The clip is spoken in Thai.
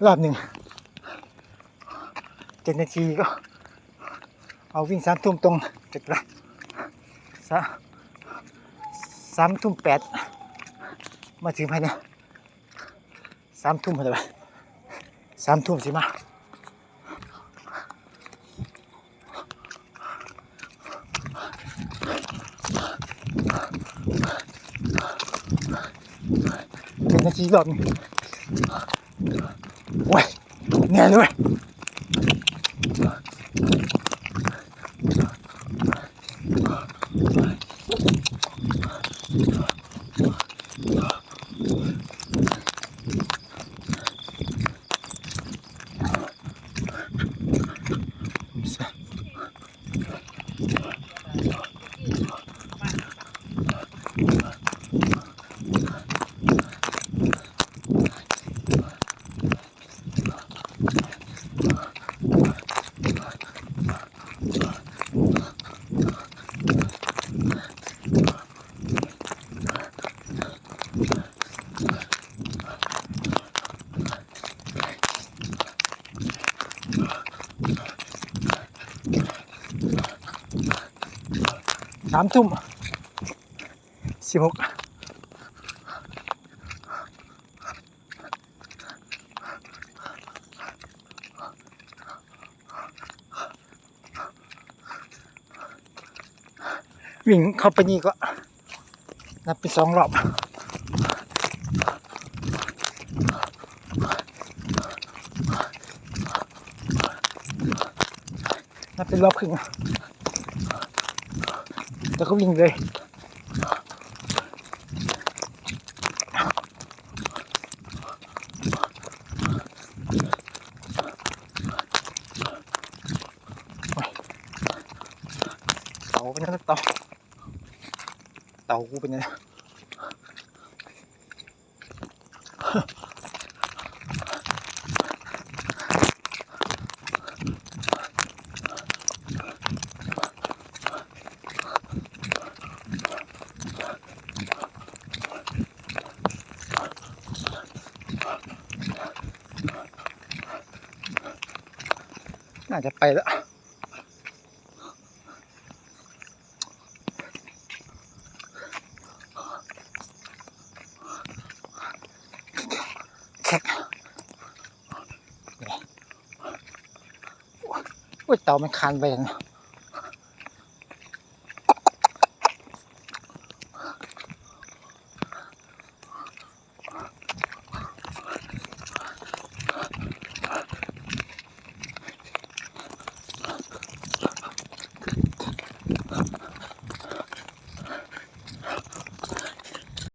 รอบหนึ่ง7 นาทีก็เอาวิ่ง3 ทุ่มตรงจากละ3 ทุ่ม 8มาถึงภายใน3 ทุ่มอะไรไป3 ทุ่ม157 นาทีรอบนึงโอ้ยเหนื่อยเลย3 ทุ่ม 16วิ่งเข้าไปนี่ก็นับเป็น2 รอบนับเป็นรอบครึ่งแล้วก็วิ่งเลยเต่าเป็นยังไงเต่ากูเป็นยังไงน่าจะไปแล้วแท็กโอ้ยเต่ามันคานไปอย่างนี้